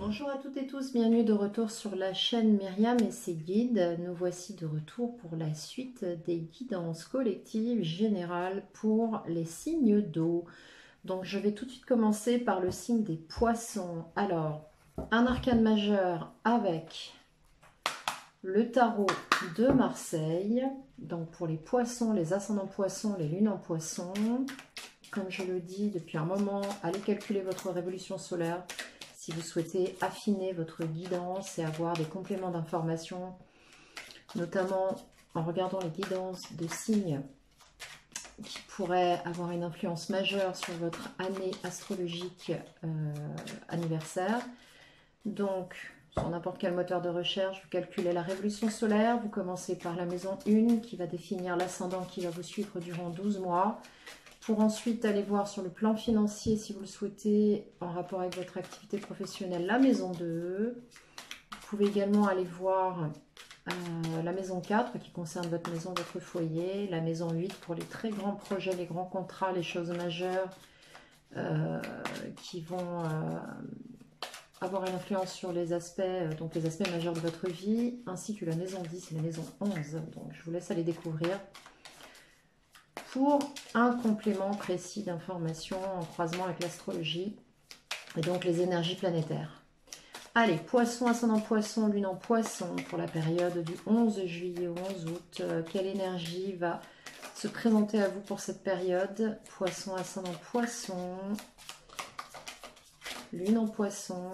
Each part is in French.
Bonjour à toutes et tous, bienvenue de retour sur la chaîne Myriam et ses guides. Nous voici de retour pour la suite des guidances collectives générales pour les signes d'eau. Donc je vais tout de suite commencer par le signe des poissons. Alors, un arcane majeur avec le tarot de Marseille. Donc pour les poissons, les ascendants poissons, les lunes en poissons. Comme je le dis depuis un moment, allez calculer votre révolution solaire. Si vous souhaitez affiner votre guidance et avoir des compléments d'information, notamment en regardant les guidances de signes qui pourraient avoir une influence majeure sur votre année astrologique anniversaire. Donc, sur n'importe quel moteur de recherche, vous calculez la révolution solaire, vous commencez par la maison 1 qui va définir l'ascendant qui va vous suivre durant 12 mois. Pour ensuite aller voir sur le plan financier, si vous le souhaitez, en rapport avec votre activité professionnelle, la maison 2. Vous pouvez également aller voir la maison 4 qui concerne votre maison, votre foyer. La maison 8 pour les très grands projets, les grands contrats, les choses majeures qui vont avoir une influence sur les aspects, donc les aspects majeurs de votre vie, ainsi que la maison 10 et la maison 11. Donc je vous laisse aller découvrir pour un complément précis d'information en croisement avec l'astrologie et donc les énergies planétaires. Allez, poisson, ascendant poisson, lune en poisson pour la période du 11 juillet au 11 août. Quelle énergie va se présenter à vous pour cette période? Poisson, ascendant poisson, lune en poisson.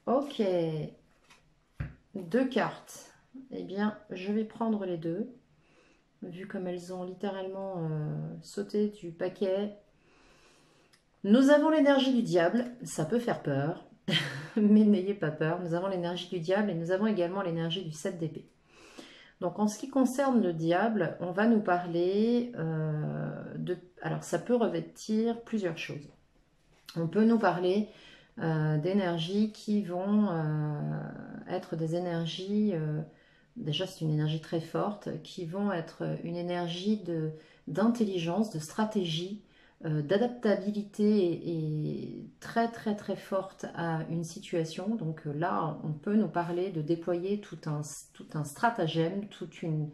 Ok, deux cartes. Eh bien, je vais prendre les deux. Vu comme elles ont littéralement sauté du paquet. Nous avons l'énergie du diable, ça peut faire peur, mais n'ayez pas peur. Nous avons l'énergie du diable et nous avons également l'énergie du 7 d'épée. Donc en ce qui concerne le diable, on va nous parler alors ça peut revêtir plusieurs choses. On peut nous parler d'énergies qui vont être des énergies... déjà, c'est une énergie très forte, qui vont être une énergie d'intelligence, de stratégie, d'adaptabilité et très très très forte à une situation. Donc là, on peut nous parler de déployer tout un stratagème, toute une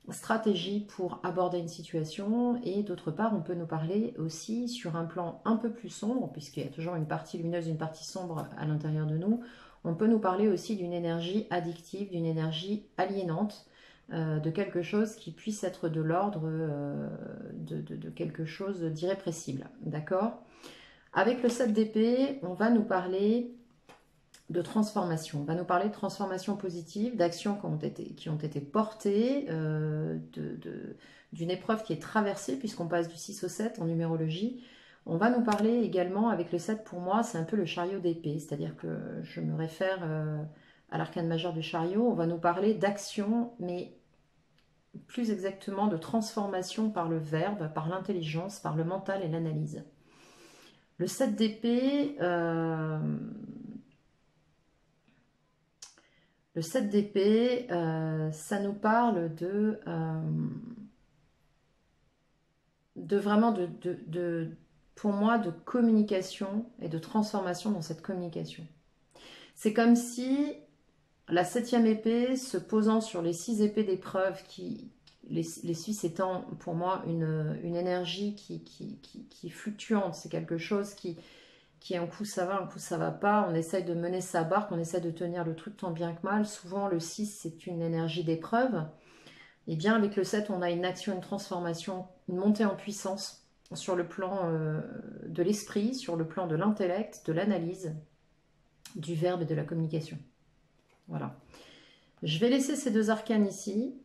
stratégie pour aborder une situation. Et d'autre part, on peut nous parler aussi sur un plan un peu plus sombre, puisqu'il y a toujours une partie lumineuse, une partie sombre à l'intérieur de nous. On peut nous parler aussi d'une énergie addictive, d'une énergie aliénante, de quelque chose qui puisse être de l'ordre de quelque chose d'irrépressible. D'accord? Avec le 7 d'épée, on va nous parler de transformation. On va nous parler de transformation positive, d'actions qui ont été portées, d'une épreuve qui est traversée, puisqu'on passe du 6 au 7 en numérologie. On va nous parler également, avec le 7 pour moi, c'est un peu le chariot d'épée, c'est-à-dire que je me réfère à l'arcane majeur du chariot. On va nous parler d'action, mais plus exactement de transformation par le verbe, par l'intelligence, par le mental et l'analyse. Le 7 d'épée, ça nous parle de vraiment pour moi, de communication et de transformation dans cette communication. C'est comme si la 7e épée, se posant sur les 6 épées d'épreuve, les 6 étant pour moi une énergie qui est fluctuante, c'est quelque chose qui un coup ça va, un coup ça va pas, on essaye de mener sa barque, on essaye de tenir le truc tant bien que mal. Souvent le 6 c'est une énergie d'épreuve. Et bien avec le 7 on a une action, une transformation, une montée en puissance sur le plan de l'esprit, sur le plan de l'intellect, de l'analyse, du verbe et de la communication. Voilà. Je vais laisser ces deux arcanes ici.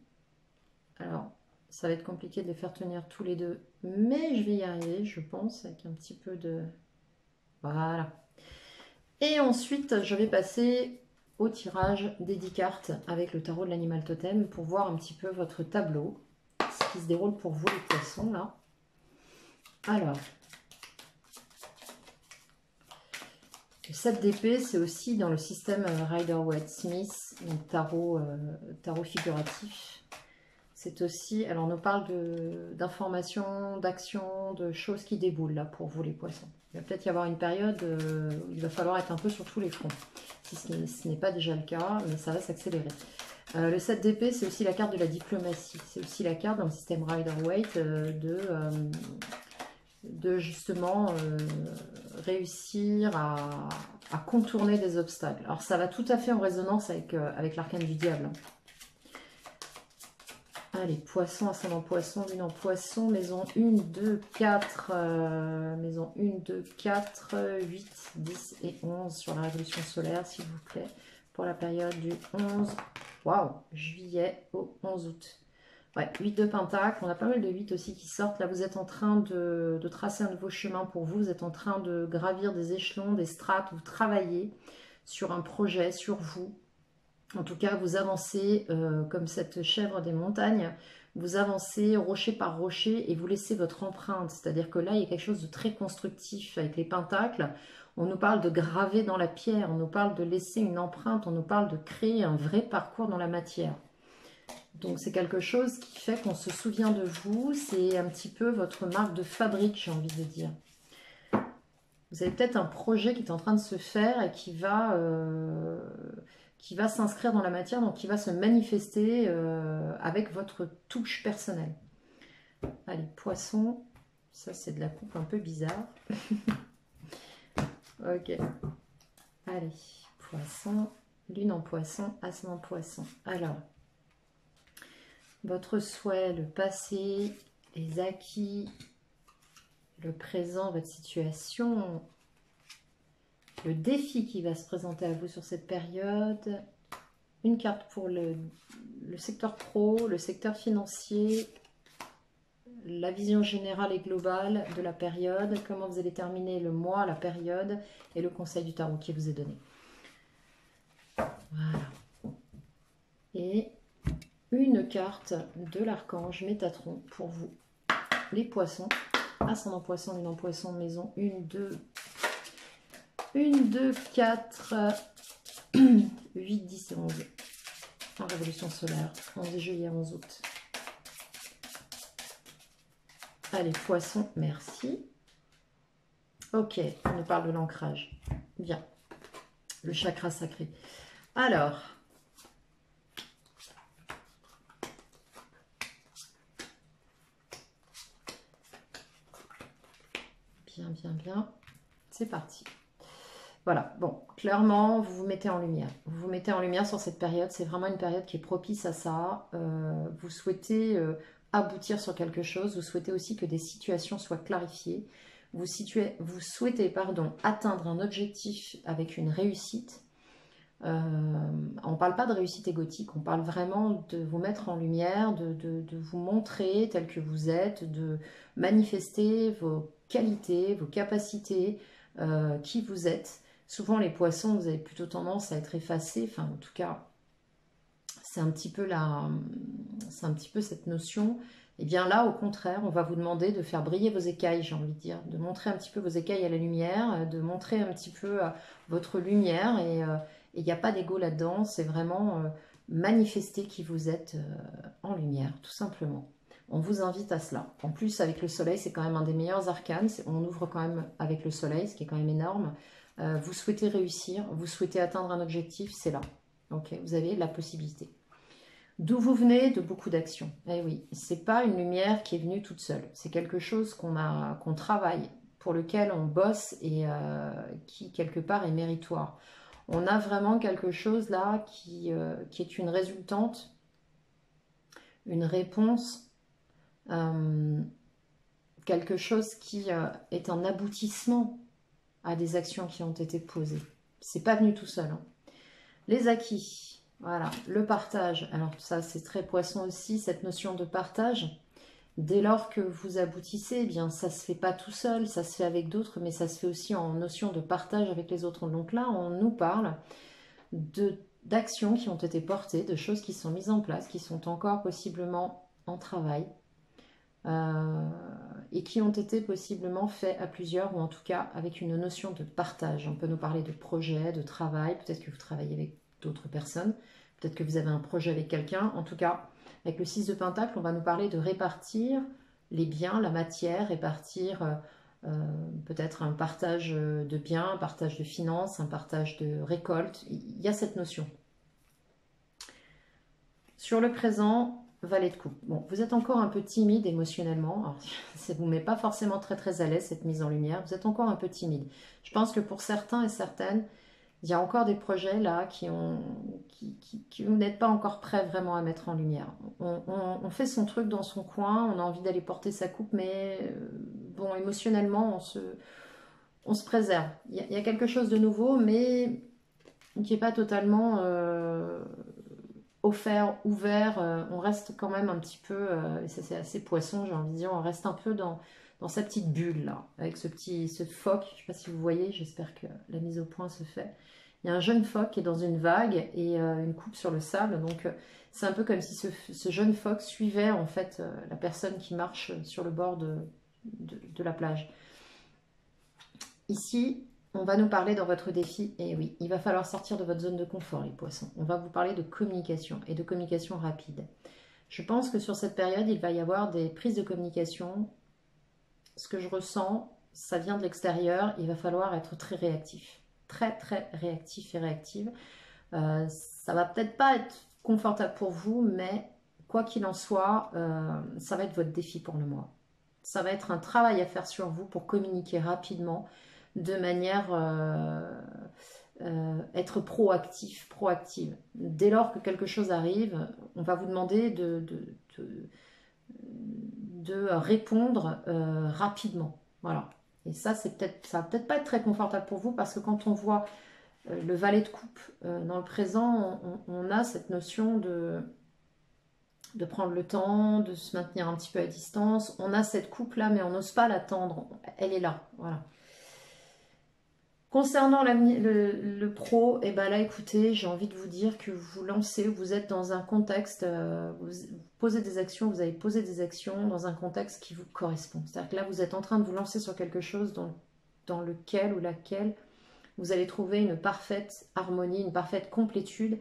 Alors, ça va être compliqué de les faire tenir tous les deux, mais je vais y arriver, je pense, avec un petit peu de... Voilà. Et ensuite, je vais passer au tirage des 10 cartes avec le tarot de l'animal totem pour voir un petit peu votre tableau, ce qui se déroule pour vous les poissons, là. Alors, le 7 d'épée, c'est aussi dans le système Rider-Waite-Smith, donc tarot figuratif. C'est aussi, alors on nous parle d'informations, d'actions, de choses qui déboulent là pour vous les poissons. Il va peut-être y avoir une période où il va falloir être un peu sur tous les fronts. Si ce n'est pas déjà le cas, mais ça va s'accélérer. Le 7 d'épée, c'est aussi la carte de la diplomatie. C'est aussi la carte dans le système Rider-Waite de justement réussir à contourner des obstacles. Alors ça va tout à fait en résonance avec l'arcane du diable. Allez, poisson, ascendant poisson, lune en poisson, maison 1, 2, 4, maison 1, 2, 4, 8, 10 et 11 sur la révolution solaire, s'il vous plaît, pour la période du 11, waouh, juillet au 11 août. Ouais, 8 de pentacle, on a pas mal de 8 aussi qui sortent. Là, vous êtes en train de tracer un nouveau chemin pour vous, vous êtes en train de gravir des échelons, des strates, vous travaillez sur un projet, sur vous. En tout cas, vous avancez comme cette chèvre des montagnes, vous avancez rocher par rocher et vous laissez votre empreinte. C'est-à-dire que là, il y a quelque chose de très constructif avec les pentacles. On nous parle de graver dans la pierre, on nous parle de laisser une empreinte, on nous parle de créer un vrai parcours dans la matière. Donc c'est quelque chose qui fait qu'on se souvient de vous, c'est un petit peu votre marque de fabrique, j'ai envie de dire. Vous avez peut-être un projet qui est en train de se faire et qui va s'inscrire dans la matière, donc qui va se manifester avec votre touche personnelle. Allez, poisson, ça c'est de la coupe un peu bizarre. Ok. Allez, poisson, lune en poisson, ascendant poisson. Alors, votre souhait, le passé, les acquis, le présent, votre situation, le défi qui va se présenter à vous sur cette période, une carte pour le secteur pro, le secteur financier, la vision générale et globale de la période, comment vous allez terminer le mois, la période et le conseil du tarot qui vous est donné. Voilà. Et une carte de l'archange Métatron pour vous, les poissons, ascendant poisson, lune en poisson, maison 1, 2, 4, 8, 10 et 11. En révolution solaire, 11 juillet, 11 août. Allez, poisson, merci. Ok, on nous parle de l'ancrage. Bien. Le chakra sacré. Alors, bien, bien, bien. C'est parti. Voilà, bon, clairement, vous vous mettez en lumière. Vous vous mettez en lumière sur cette période. C'est vraiment une période qui est propice à ça. Vous souhaitez aboutir sur quelque chose. Vous souhaitez aussi que des situations soient clarifiées. Vous souhaitez atteindre un objectif avec une réussite. On ne parle pas de réussite égotique. On parle vraiment de vous mettre en lumière, de vous montrer tel que vous êtes, de manifester vos qualités, vos capacités, qui vous êtes. Souvent, les poissons, vous avez plutôt tendance à être effacés. Enfin, en tout cas, c'est un petit peu cette notion. Et bien là, au contraire, on va vous demander de faire briller vos écailles, j'ai envie de dire. De montrer un petit peu vos écailles à la lumière, de montrer un petit peu votre lumière. Et il n'y a pas d'ego là-dedans. C'est vraiment manifester qui vous êtes en lumière, tout simplement. On vous invite à cela. En plus, avec le soleil, c'est quand même un des meilleurs arcanes. On ouvre quand même avec le soleil, ce qui est quand même énorme. Vous souhaitez réussir, vous souhaitez atteindre un objectif, c'est là. Ok, vous avez la possibilité. D'où vous venez? De beaucoup d'actions. Eh oui, c'est pas une lumière qui est venue toute seule. C'est quelque chose qu'on travaille, pour lequel on bosse et qui, quelque part, est méritoire. On a vraiment quelque chose là qui est une résultante, une réponse, quelque chose qui est un aboutissement à des actions qui ont été posées. C'est pas venu tout seul. Hein. Les acquis, voilà, le partage. Alors ça, c'est très poisson aussi, cette notion de partage. Dès lors que vous aboutissez, eh bien ça se fait pas tout seul, ça se fait avec d'autres, mais ça se fait aussi en notion de partage avec les autres. Donc là, on nous parle d'actions qui ont été portées, de choses qui sont mises en place, qui sont encore possiblement en travail. Et qui ont été possiblement faits à plusieurs, ou en tout cas avec une notion de partage. On peut nous parler de projet, de travail, peut-être que vous travaillez avec d'autres personnes, Peut-être que vous avez un projet avec quelqu'un. En tout cas, avec le 6 de Pentacle, on va nous parler de répartir les biens, la matière, répartir peut-être un partage de biens, un partage de finances, un partage de récoltes. Il y a cette notion. Sur le présent, Valet de coupe. Bon, vous êtes encore un peu timide émotionnellement. Alors, ça ne vous met pas forcément très très à l'aise cette mise en lumière. Vous êtes encore un peu timide. Je pense que pour certains et certaines, il y a encore des projets là qui vous n'êtes pas encore prêts vraiment à mettre en lumière. On fait son truc dans son coin, on a envie d'aller porter sa coupe, mais bon, émotionnellement, on se préserve. Il y a quelque chose de nouveau, mais qui n'est pas totalement offert, ouvert. On reste quand même un petit peu, et ça c'est assez poisson, j'ai envie de dire, on reste un peu dans sa petite bulle là, avec ce phoque. Je ne sais pas si vous voyez, j'espère que la mise au point se fait. Il y a un jeune phoque qui est dans une vague et une coupe sur le sable. Donc c'est un peu comme si ce jeune phoque suivait en fait la personne qui marche sur le bord de la plage. Ici, on va nous parler dans votre défi. Et oui, il va falloir sortir de votre zone de confort, les poissons. On va vous parler de communication et de communication rapide. Je pense que sur cette période, il va y avoir des prises de communication. Ce que je ressens, ça vient de l'extérieur. Il va falloir être très réactif. Très, très réactif et réactive. Ça va peut-être pas être confortable pour vous, mais quoi qu'il en soit, ça va être votre défi pour le mois. Ça va être un travail à faire sur vous pour communiquer rapidement, de manière être proactive. Dès lors que quelque chose arrive, on va vous demander de répondre rapidement. Voilà. Et ça, ça va peut-être pas être très confortable pour vous parce que quand on voit le valet de coupe dans le présent, on a cette notion de prendre le temps, de se maintenir un petit peu à distance. On a cette coupe là, mais on n'ose pas l'attendre. Elle est là, voilà. Concernant le pro, et ben là, écoutez, j'ai envie de vous dire que vous lancez, vous êtes dans un contexte, vous posez des actions, vous avez posé des actions dans un contexte qui vous correspond. C'est-à-dire que là, vous êtes en train de vous lancer sur quelque chose dans lequel ou laquelle vous allez trouver une parfaite harmonie, une parfaite complétude,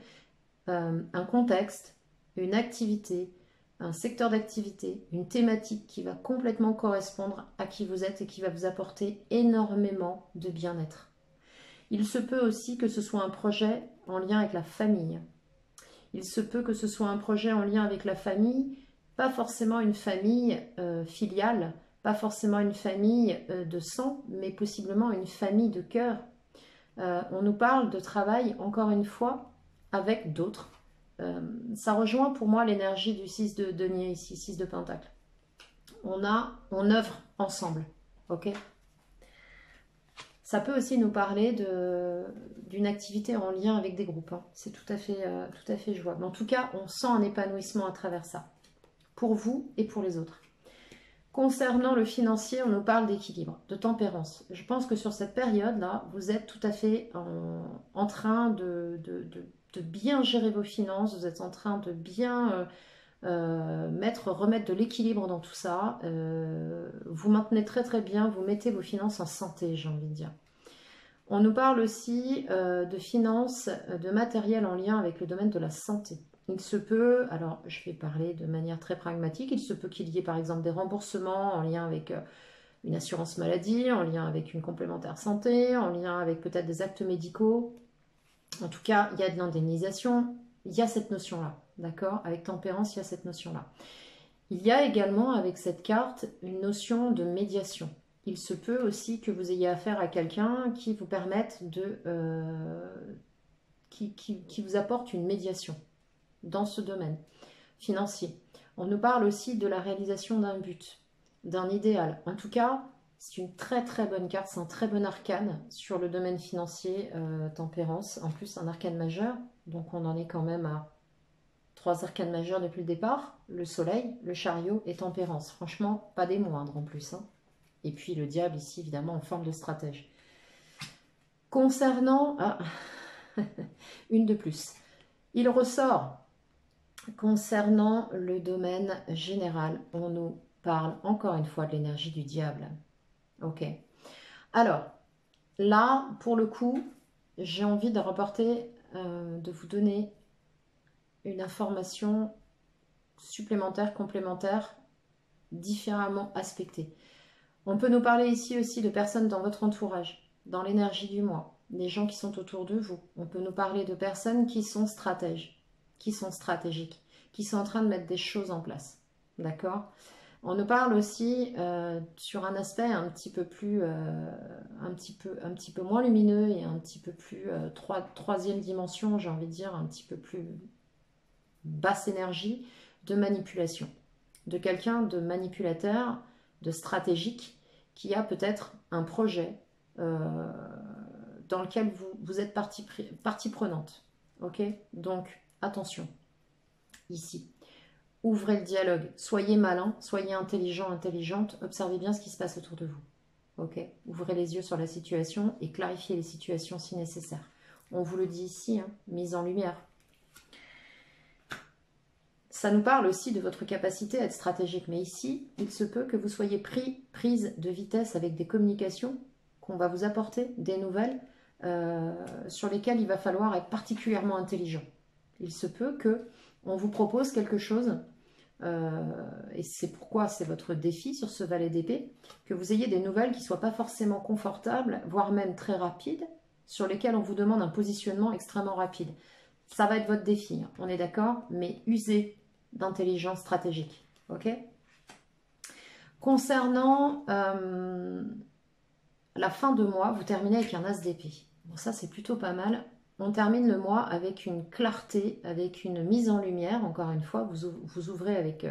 un contexte, une activité, un secteur d'activité, une thématique qui va complètement correspondre à qui vous êtes et qui va vous apporter énormément de bien-être. Il se peut aussi que ce soit un projet en lien avec la famille. Il se peut que ce soit un projet en lien avec la famille, pas forcément une famille filiale, pas forcément une famille de sang, mais possiblement une famille de cœur. On nous parle de travail, encore une fois, avec d'autres. Ça rejoint pour moi l'énergie du 6 de denier ici, 6 de pentacle. On œuvre ensemble, ok? Ça peut aussi nous parler d'une activité en lien avec des groupes. Hein. C'est tout à fait jouable. En tout cas, on sent un épanouissement à travers ça, pour vous et pour les autres. Concernant le financier, on nous parle d'équilibre, de tempérance. Je pense que sur cette période-là, vous êtes tout à fait en train de bien gérer vos finances, vous êtes en train de bien remettre de l'équilibre dans tout ça. Vous maintenez très très bien, vous mettez vos finances en santé, j'ai envie de dire. On nous parle aussi de finances, de matériel en lien avec le domaine de la santé. Il se peut, alors je vais parler de manière très pragmatique, il se peut qu'il y ait par exemple des remboursements en lien avec une assurance maladie, en lien avec une complémentaire santé, en lien avec peut-être des actes médicaux. En tout cas, il y a de l'indemnisation, il y a cette notion-là, d'accord? Avec tempérance, il y a cette notion-là. Il y a également avec cette carte une notion de médiation. Il se peut aussi que vous ayez affaire à quelqu'un qui vous permette qui vous apporte une médiation dans ce domaine financier. On nous parle aussi de la réalisation d'un but, d'un idéal. En tout cas, c'est une très très bonne carte, c'est un très bon arcane sur le domaine financier, tempérance. En plus, un arcane majeur, donc on en est quand même à 3 arcanes majeurs depuis le départ. Le soleil, le chariot et tempérance. Franchement, pas des moindres en plus. Hein. Et puis le diable ici, évidemment, en forme de stratège. Concernant... Ah, une de plus. Il ressort... Concernant le domaine général, on nous parle encore une fois de l'énergie du diable. Ok. Alors, là, pour le coup, j'ai envie de rapporter, de vous donner une information supplémentaire, complémentaire, différemment aspectée. On peut nous parler ici aussi de personnes dans votre entourage, dans l'énergie du mois, des gens qui sont autour de vous. On peut nous parler de personnes qui sont stratèges, qui sont stratégiques, qui sont en train de mettre des choses en place. D'accord ? On nous parle aussi sur un aspect un petit peu plus, un petit peu moins lumineux et un petit peu plus troisième dimension, j'ai envie de dire, un petit peu plus basse énergie de manipulation, de quelqu'un de manipulateur, de stratégique, qui a peut-être un projet dans lequel vous êtes partie prenante. Ok ? Donc, attention, ici. Ouvrez le dialogue, soyez malin, soyez intelligent, intelligente, observez bien ce qui se passe autour de vous. Ok ? Ouvrez les yeux sur la situation et clarifiez les situations si nécessaire. On vous le dit ici, hein, mise en lumière. Ça nous parle aussi de votre capacité à être stratégique. Mais ici, il se peut que vous soyez prise de vitesse avec des communications qu'on va vous apporter, des nouvelles, sur lesquelles il va falloir être particulièrement intelligent. Il se peut que on vous propose quelque chose, et c'est pourquoi c'est votre défi sur ce valet d'épée, que vous ayez des nouvelles qui ne soient pas forcément confortables, voire même très rapides, sur lesquelles on vous demande un positionnement extrêmement rapide. Ça va être votre défi, hein, on est d'accord, mais usez d'intelligence stratégique. Ok ? Concernant la fin de mois, vous terminez avec un as d'épée. Bon, ça, c'est plutôt pas mal. On termine le mois avec une clarté, avec une mise en lumière. Encore une fois, vous ouvrez avec...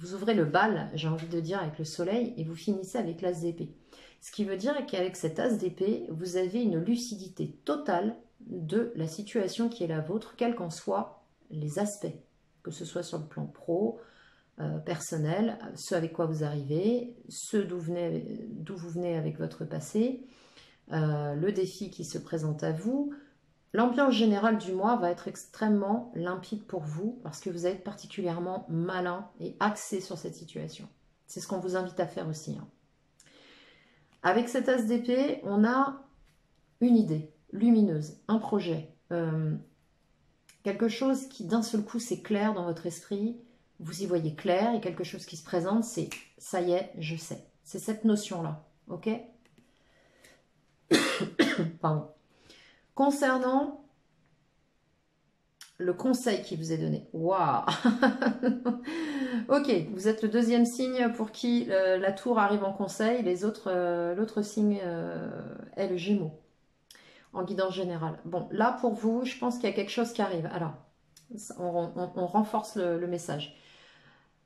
vous ouvrez le bal, j'ai envie de dire, avec le soleil, et vous finissez avec l'as d'épée. Ce qui veut dire qu'avec cet as d'épée, vous avez une lucidité totale de la situation qui est la vôtre, quels qu'en soient les aspects, que ce soit sur le plan pro, personnel, ce avec quoi vous arrivez, ce d'où vous venez avec votre passé, le défi qui se présente à vous. L'ambiance générale du mois va être extrêmement limpide pour vous parce que vous êtes particulièrement malin et axé sur cette situation. C'est ce qu'on vous invite à faire aussi. Hein. Avec cet as d'épée, on a une idée lumineuse, un projet, quelque chose qui d'un seul coup s'éclaire dans votre esprit, vous y voyez clair et quelque chose qui se présente, c'est ça y est, je sais. C'est cette notion-là, ok? Pardon. Concernant le conseil qui vous est donné. Waouh. Ok, vous êtes le deuxième signe pour qui la tour arrive en conseil. Les autres, l'autre signe est le Gémeaux, en guidance générale. Bon, là pour vous, je pense qu'il y a quelque chose qui arrive. Alors, on renforce le message.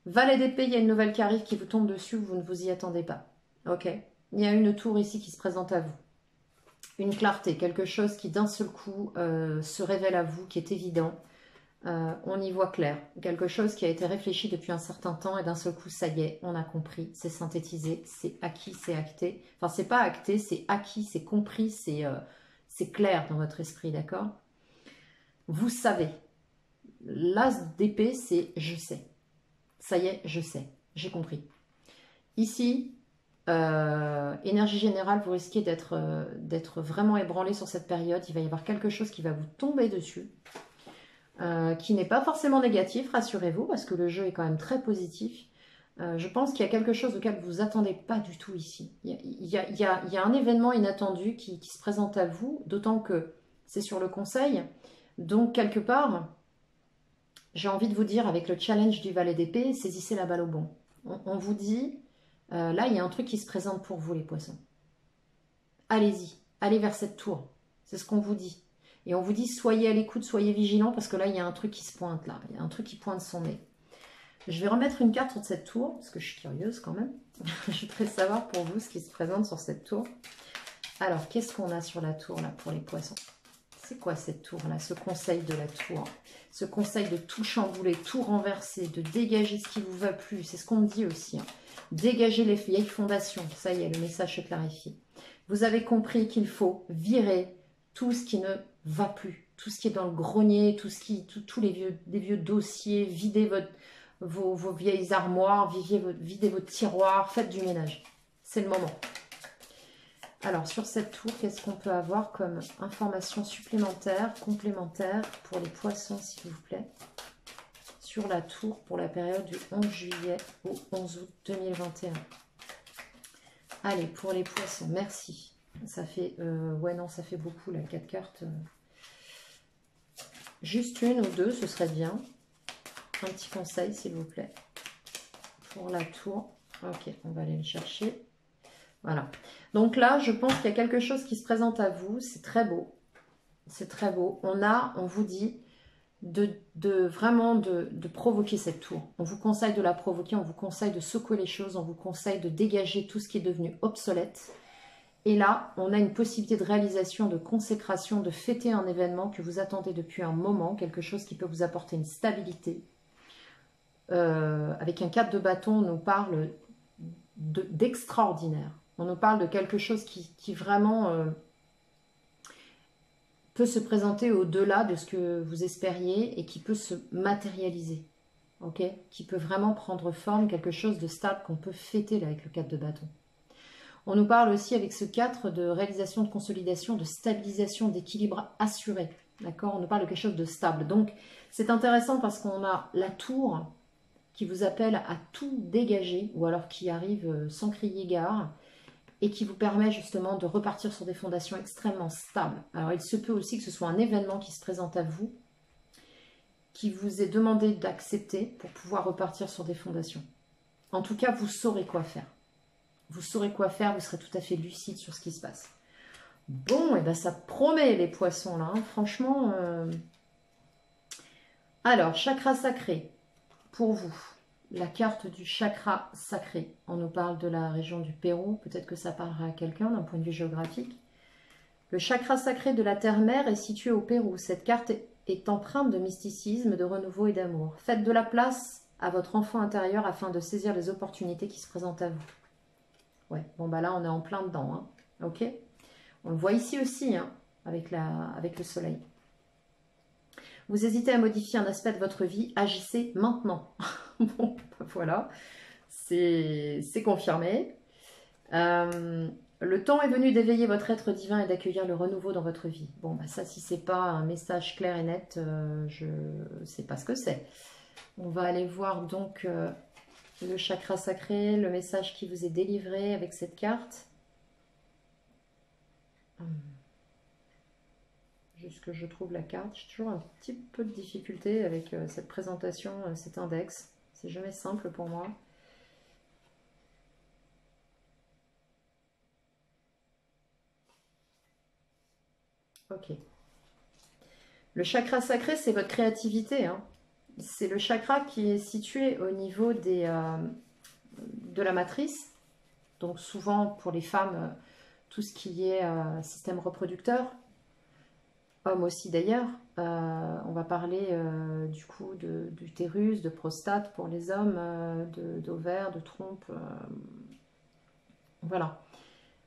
Valet d'épée, il y a une nouvelle qui arrive, qui vous tombe dessus, vous ne vous y attendez pas. Ok. Il y a une tour ici qui se présente à vous. Une clarté, quelque chose qui d'un seul coup se révèle à vous, qui est évident. On y voit clair. Quelque chose qui a été réfléchi depuis un certain temps et d'un seul coup, ça y est, on a compris, c'est synthétisé, c'est acquis, c'est acté. Enfin, c'est pas acté, c'est acquis, c'est compris, c'est clair dans votre esprit, d'accord? Vous savez. L'as d'épée, c'est je sais. Ça y est, je sais, j'ai compris. Ici, énergie générale, vous risquez d'être vraiment ébranlé sur cette période. Il va y avoir quelque chose qui va vous tomber dessus, qui n'est pas forcément négatif, rassurez-vous, parce que le jeu est quand même très positif. Je pense qu'il y a quelque chose auquel vous ne vous attendez pas du tout ici. Il y a un événement inattendu qui se présente à vous, d'autant que c'est sur le conseil. Donc, quelque part... J'ai envie de vous dire, avec le challenge du valet d'épée, saisissez la balle au bon. On vous dit, là, il y a un truc qui se présente pour vous, les poissons. Allez-y, allez vers cette tour. C'est ce qu'on vous dit. Et on vous dit, soyez à l'écoute, soyez vigilants, parce que là, il y a un truc qui se pointe, là. Il y a un truc qui pointe son nez. Je vais remettre une carte sur cette tour, parce que je suis curieuse quand même. Je voudrais savoir pour vous ce qui se présente sur cette tour. Alors, qu'est-ce qu'on a sur la tour, là, pour les poissons ? C'est quoi cette tour-là, ce conseil de la tour? Ce conseil de tout chambouler, tout renverser, de dégager ce qui ne vous va plus. C'est ce qu'on me dit aussi. Hein. Dégager les vieilles fondations. Ça y est, le message se clarifie. Vous avez compris qu'il faut virer tout ce qui ne va plus. Tout ce qui est dans le grenier, tous les vieux dossiers. Videz vos vieilles armoires, videz vos tiroirs. Faites du ménage. C'est le moment. Alors, sur cette tour, qu'est-ce qu'on peut avoir comme information supplémentaire, complémentaire pour les poissons, s'il vous plaît? sur la tour pour la période du 11 juillet au 11 août 2021. Allez, pour les poissons, merci. Ça fait, ouais non, ça fait beaucoup là, 4 cartes. Juste une ou deux, ce serait bien. Un petit conseil, s'il vous plaît. Pour la tour. Ok, on va aller le chercher. Voilà. Donc là, je pense qu'il y a quelque chose qui se présente à vous. C'est très beau. C'est très beau. On vous dit vraiment de provoquer cette tour. On vous conseille de la provoquer, on vous conseille de secouer les choses, on vous conseille de dégager tout ce qui est devenu obsolète. Et là, on a une possibilité de réalisation, de consécration, de fêter un événement que vous attendez depuis un moment, quelque chose qui peut vous apporter une stabilité. Avec un 4 de bâton, on nous parle d'extraordinaire. On nous parle de quelque chose qui vraiment peut se présenter au-delà de ce que vous espériez et qui peut se matérialiser. Ok, qui peut vraiment prendre forme, quelque chose de stable qu'on peut fêter là avec le 4 de bâton. On nous parle aussi avec ce 4 de réalisation, de consolidation, de stabilisation, d'équilibre assuré. D'accord, on nous parle de quelque chose de stable. Donc, c'est intéressant parce qu'on a la tour qui vous appelle à tout dégager, ou alors qui arrive sans crier gare, et qui vous permet justement de repartir sur des fondations extrêmement stables. Alors, il se peut aussi que ce soit un événement qui se présente à vous, qui vous est demandé d'accepter pour pouvoir repartir sur des fondations. En tout cas, vous saurez quoi faire. Vous saurez quoi faire, vous serez tout à fait lucide sur ce qui se passe. Bon, et ben ça promet les poissons là, hein. Franchement. Alors, chakra sacré, pour vous. La carte du chakra sacré. On nous parle de la région du Pérou, peut-être que ça parlera à quelqu'un d'un point de vue géographique. Le chakra sacré de la terre-mère est situé au Pérou. Cette carte est empreinte de mysticisme, de renouveau et d'amour. Faites de la place à votre enfant intérieur afin de saisir les opportunités qui se présentent à vous. Ouais, bon bah là on est en plein dedans, hein. Ok. On le voit ici aussi, hein, avec le soleil. Vous hésitez à modifier un aspect de votre vie, agissez maintenant. Bon, bah voilà, c'est confirmé. Le temps est venu d'éveiller votre être divin et d'accueillir le renouveau dans votre vie. Bon, bah ça, si c'est pas un message clair et net, je ne sais pas ce que c'est. On va aller voir donc le chakra sacré, le message qui vous est délivré avec cette carte. Juste que je trouve la carte. J'ai toujours un petit peu de difficulté avec cette présentation, cet index. C'est jamais simple pour moi. Ok. Le chakra sacré, c'est votre créativité, hein. C'est le chakra qui est situé au niveau de la matrice. Donc souvent pour les femmes, tout ce qui est système reproducteur, hommes aussi d'ailleurs. On va parler du coup d'utérus, de prostate pour les hommes, d'ovaires, de trompe. Voilà.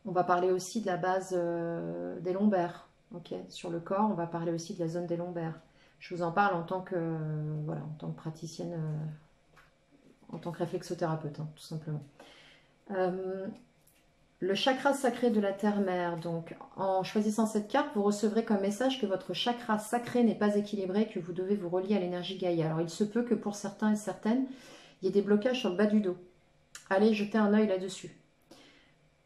On va parler aussi de la base des lombaires. Okay. Sur le corps, on va parler aussi de la zone des lombaires. Je vous en parle en tant que, voilà, en tant que praticienne, en tant que réflexothérapeute, hein, tout simplement. Le chakra sacré de la terre-mère, donc en choisissant cette carte, vous recevrez comme message que votre chakra sacré n'est pas équilibré, que vous devez vous relier à l'énergie Gaïa. Alors il se peut que pour certains et certaines, il y ait des blocages sur le bas du dos. Allez jeter un œil là-dessus.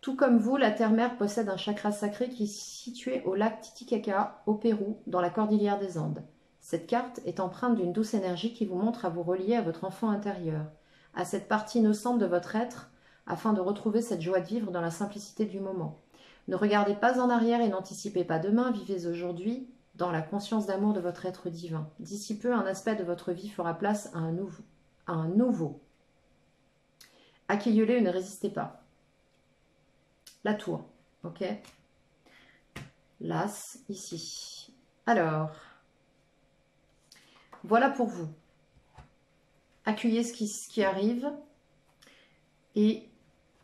Tout comme vous, la terre-mère possède un chakra sacré qui est situé au lac Titicaca, au Pérou, dans la cordillère des Andes. Cette carte est empreinte d'une douce énergie qui vous montre à vous relier à votre enfant intérieur, à cette partie innocente de votre être, afin de retrouver cette joie de vivre dans la simplicité du moment. Ne regardez pas en arrière et n'anticipez pas demain, vivez aujourd'hui dans la conscience d'amour de votre être divin. D'ici peu, un aspect de votre vie fera place à un nouveau. Accueillez-le et ne résistez pas. La tour, ok. L'as, ici. Alors, voilà pour vous. Accueillez ce qui arrive et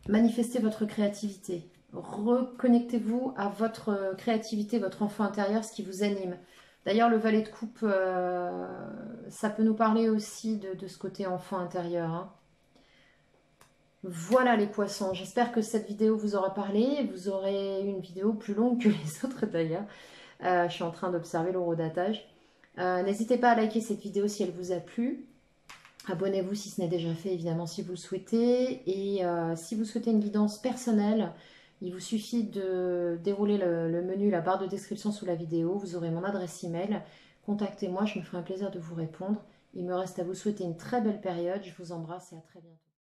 manifestez votre créativité. Reconnectez-vous à votre créativité, votre enfant intérieur, ce qui vous anime. D'ailleurs, le valet de coupe, ça peut nous parler aussi de ce côté enfant intérieur, hein. Voilà les poissons, j'espère que cette vidéo vous aura parlé. Vous aurez une vidéo plus longue que les autres d'ailleurs. Je suis en train d'observer l'horodatage. N'hésitez pas à liker cette vidéo si elle vous a plu. Abonnez-vous si ce n'est déjà fait, évidemment, si vous le souhaitez. Et si vous souhaitez une guidance personnelle, il vous suffit de dérouler le menu, la barre de description sous la vidéo. Vous aurez mon adresse email. Contactez-moi, je me ferai un plaisir de vous répondre. Il me reste à vous souhaiter une très belle période. Je vous embrasse et à très bientôt.